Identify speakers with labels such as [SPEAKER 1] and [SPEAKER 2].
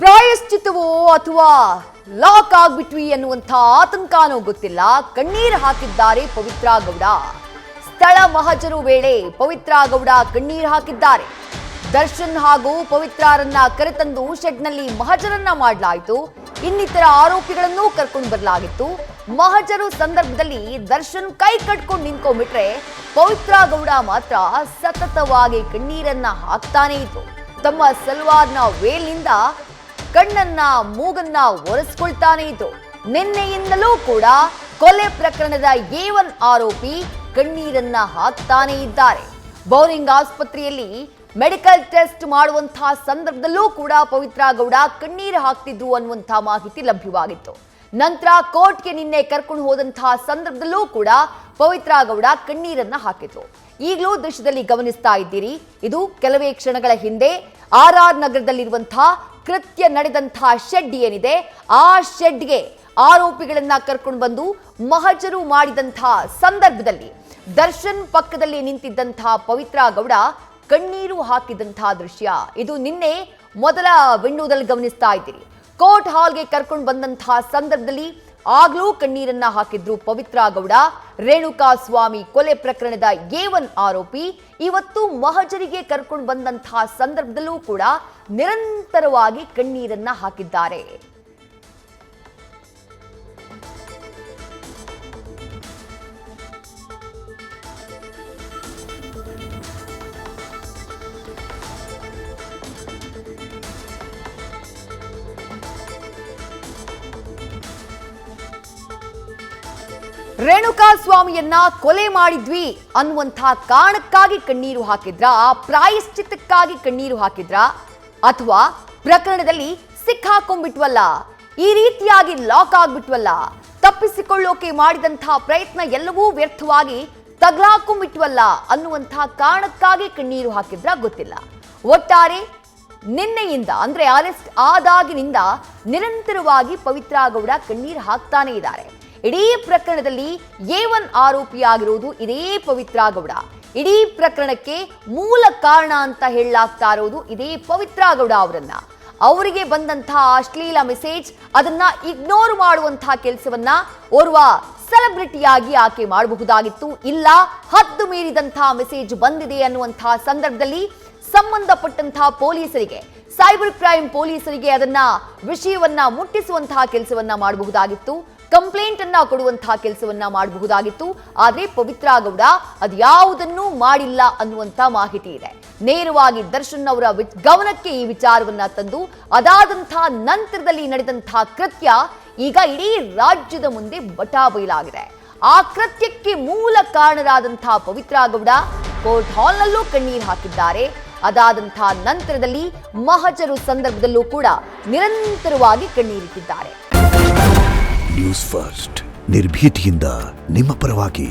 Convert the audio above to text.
[SPEAKER 1] ಪ್ರಾಯಶ್ಚಿತ್ತವೋ ಅಥವಾ ಲಾಕ್ ಆಗ್ಬಿಟ್ವಿ ಅನ್ನುವಂಥ ಆತಂಕನೂ ಗೊತ್ತಿಲ್ಲ. ಕಣ್ಣೀರು ಹಾಕಿದ್ದಾರೆ ಪವಿತ್ರ ಗೌಡ. ಸ್ಥಳ ಮಹಜರು ವೇಳೆ ಪವಿತ್ರ ಗೌಡ ಕಣ್ಣೀರು ಹಾಕಿದ್ದಾರೆ. ದರ್ಶನ್ ಹಾಗೂ ಪವಿತ್ರರನ್ನ ಕರೆತಂದು ಶೆಡ್ನಲ್ಲಿ ಮಹಜರನ್ನ ಮಾಡಲಾಯಿತು. ಇನ್ನಿತರ ಆರೋಪಿಗಳನ್ನೂ ಕರ್ಕೊಂಡು ಬರಲಾಗಿತ್ತು. ಮಹಜರು ಸಂದರ್ಭದಲ್ಲಿ ದರ್ಶನ್ ಕೈ ಕಟ್ಕೊಂಡು ನಿಂತ್ಕೊಂಡ್ಬಿಟ್ರೆ ಪವಿತ್ರ ಗೌಡ ಮಾತ್ರ ಸತತವಾಗಿ ಕಣ್ಣೀರನ್ನ ಹಾಕ್ತಾನೆ ಇದ್ರು. ತಮ್ಮ ಸಲ್ವಾರ್ನ ವೇಲ್ನಿಂದ ಕಣ್ಣನ್ನ ಮೂಗನ್ನ ಒರೆಸ್ಕೊಳ್ತಾನೆ ಇದ್ರು. ನಿನ್ನೆಯಿಂದಲೂ ಕೂಡ ಕೊಲೆ ಪ್ರಕರಣದ A1 ಆರೋಪಿ ಕಣ್ಣೀರನ್ನ ಹಾಕ್ತಾನೆ ಇದ್ದಾರೆ. ಬೌರಿಂಗ್ ಆಸ್ಪತ್ರೆಯಲ್ಲಿ ಮೆಡಿಕಲ್ ಟೆಸ್ಟ್ ಮಾಡುವಂತಹ ಸಂದರ್ಭದಲ್ಲೂ ಕೂಡ ಪವಿತ್ರ ಗೌಡ ಕಣ್ಣೀರು ಹಾಕ್ತಿದ್ರು ಅನ್ನುವಂತಹ ಮಾಹಿತಿ ಲಭ್ಯವಾಗಿತ್ತು. ನಂತರ ಕೋರ್ಟ್ಗೆ ನಿನ್ನೆ ಕರ್ಕೊಂಡು ಹೋದಂತಹ ಸಂದರ್ಭದಲ್ಲೂ ಕೂಡ ಪವಿತ್ರ ಗೌಡ ಕಣ್ಣೀರನ್ನ ಹಾಕಿದ್ರು. ಈಗಲೂ ದೃಶ್ಯದಲ್ಲಿ ಗಮನಿಸ್ತಾ ಇದ್ದೀರಿ. ಇದು ಕೆಲವೇ ಕ್ಷಣಗಳ ಹಿಂದೆ RR ನಗರದಲ್ಲಿರುವಂತಹ ಕೃತ್ಯ ನಡೆದಂತಹ ಶೆಡ್ ಏನಿದೆ, ಆ ಶೆಡ್ಗೆ ಆರೋಪಿಗಳನ್ನ ಕರ್ಕೊಂಡು ಬಂದು ಮಹಜರು ಮಾಡಿದಂತಹ ಸಂದರ್ಭದಲ್ಲಿ ದರ್ಶನ್ ಪಕ್ಕದಲ್ಲಿ ನಿಂತಿದ್ದಂತಹ ಪವಿತ್ರ ಗೌಡ ಕಣ್ಣೀರು ಹಾಕಿದಂತಹ ದೃಶ್ಯ ಇದು ನಿನ್ನೆ ಮೊದಲ ವಿಂಡೋದಲ್ಲಿ ಗಮನಿಸ್ತಾ ಇದ್ದೀರಿ. ಕೋರ್ಟ್ ಹಾಲ್ಗೆ ಕರ್ಕೊಂಡು ಬಂದಂತಹ ಸಂದರ್ಭದಲ್ಲಿ ಆಗ್ಲೂ ಕಣ್ಣೀರನ್ನ ಹಾಕಿದ್ರು ಪವಿತ್ರ ಗೌಡ. ರೇಣುಕಾ ಸ್ವಾಮಿ ಕೊಲೆ ಪ್ರಕರಣದ A1 ಆರೋಪಿ ಇವತ್ತು ಮಹಜರಿಗೆ ಕರ್ಕೊಂಡು ಬಂದಂತಹ ಸಂದರ್ಭದಲ್ಲೂ ಕೂಡ ನಿರಂತರವಾಗಿ ಕಣ್ಣೀರನ್ನ ಹಾಕಿದ್ದಾರೆ. ರೇಣುಕಾ ಸ್ವಾಮಿಯನ್ನ ಕೊಲೆ ಮಾಡಿದ್ವಿ ಅನ್ನುವಂಥ ಕಾರಣಕ್ಕಾಗಿ ಕಣ್ಣೀರು ಹಾಕಿದ್ರ, ಪ್ರಾಯಶ್ಚಿತ್ತಕ್ಕಾಗಿ ಕಣ್ಣೀರು ಹಾಕಿದ್ರ, ಅಥವಾ ಪ್ರಕರಣದಲ್ಲಿ ಸಿಕ್ಕಾಕೊಂಡ್ಬಿಟ್ವಲ್ಲ, ಈ ರೀತಿಯಾಗಿ ಲಾಕ್ ಆಗ್ಬಿಟ್ವಲ್ಲ, ತಪ್ಪಿಸಿಕೊಳ್ಳೋಕೆ ಮಾಡಿದಂತಹ ಪ್ರಯತ್ನ ಎಲ್ಲವೂ ವ್ಯರ್ಥವಾಗಿ ತಗ್ಲಾಕೊಂಡ್ಬಿಟ್ವಲ್ಲ ಅನ್ನುವಂಥ ಕಾರಣಕ್ಕಾಗಿ ಕಣ್ಣೀರು ಹಾಕಿದ್ರ ಗೊತ್ತಿಲ್ಲ. ಒಟ್ಟಾರೆ ನಿನ್ನೆಯಿಂದ ಅಂದ್ರೆ ಅರೆಸ್ಟ್ ಆದಾಗಿನಿಂದ ನಿರಂತರವಾಗಿ ಪವಿತ್ರ ಗೌಡ ಕಣ್ಣೀರು ಹಾಕ್ತಾನೆ ಇದ್ದಾರೆ. ಇಡೀ ಪ್ರಕರಣದಲ್ಲಿ A1 ಆರೋಪಿಯಾಗಿರುವುದು ಇದೇ ಪವಿತ್ರ ಗೌಡ. ಇಡೀ ಪ್ರಕರಣಕ್ಕೆ ಮೂಲ ಕಾರಣ ಅಂತ ಹೇಳಲಾಗ್ತಾ ಇರೋದು ಇದೇ ಪವಿತ್ರ ಗೌಡ ಅವರನ್ನ. ಅವರಿಗೆ ಬಂದಂತಹ ಅಶ್ಲೀಲ ಮೆಸೇಜ್ ಅದನ್ನ ಇಗ್ನೋರ್ ಮಾಡುವಂತಹ ಕೆಲಸವನ್ನ ಓರ್ವ ಸೆಲೆಬ್ರಿಟಿಯಾಗಿ ಆಕೆ ಮಾಡಬಹುದಾಗಿತ್ತು. ಇಲ್ಲ, ಹದ್ದು ಮೀರಿದಂತಹ ಮೆಸೇಜ್ ಬಂದಿದೆ ಅನ್ನುವಂತಹ ಸಂದರ್ಭದಲ್ಲಿ ಸಂಬಂಧಪಟ್ಟಂತಹ ಪೊಲೀಸರಿಗೆ, ಸೈಬರ್ ಕ್ರೈಮ್ ಪೊಲೀಸರಿಗೆ ಅದನ್ನ ವಿಷಯವನ್ನ ಮುಟ್ಟಿಸುವಂತಹ ಕೆಲಸವನ್ನ ಮಾಡಬಹುದಾಗಿತ್ತು. ಕಂಪ್ಲೇಂಟ್ ಅನ್ನ ಕೊಡುವಂತಹ ಕೆಲಸವನ್ನ ಮಾಡಬಹುದಾಗಿತ್ತು. ಆದ್ರೆ ಪವಿತ್ರ ಗೌಡ ಅದ್ಯಾವುದನ್ನೂ ಮಾಡಿಲ್ಲ ಅನ್ನುವಂತ ಮಾಹಿತಿ ಇದೆ. ನೇರವಾಗಿ ದರ್ಶನ್ ಅವರ ಗಮನಕ್ಕೆ ಈ ವಿಚಾರವನ್ನ ತಂದು ಅದಾದಂತಹ ನಂತರದಲ್ಲಿ ನಡೆದಂತಹ ಕೃತ್ಯ ಈಗ ಇಡೀ ರಾಜ್ಯದ ಮುಂದೆ ಬಟಾಬಯಲಾಗಿದೆ. ಆ ಕೃತ್ಯಕ್ಕೆ ಮೂಲ ಕಾರಣರಾದಂತಹ ಪವಿತ್ರ ಗೌಡ ಕೋರ್ಟ್ ಹಾಲ್ನಲ್ಲೂ ಕಣ್ಣೀರು ಹಾಕಿದ್ದಾರೆ. ಅದಾದಂತಹ ನಂತರದಲ್ಲಿ ಮಹಜರು ಸಂದರ್ಭದಲ್ಲೂ ಕೂಡ ನಿರಂತರವಾಗಿ ಕಣ್ಣೀರಿಟ್ಟಿದ್ದಾರೆ.
[SPEAKER 2] ನ್ಯೂಸ್ ಫಸ್ಟ್ ನಿರ್ಭೀತಿಯಿಂದ ನಿಮ್ಮ ಪರವಾಗಿ.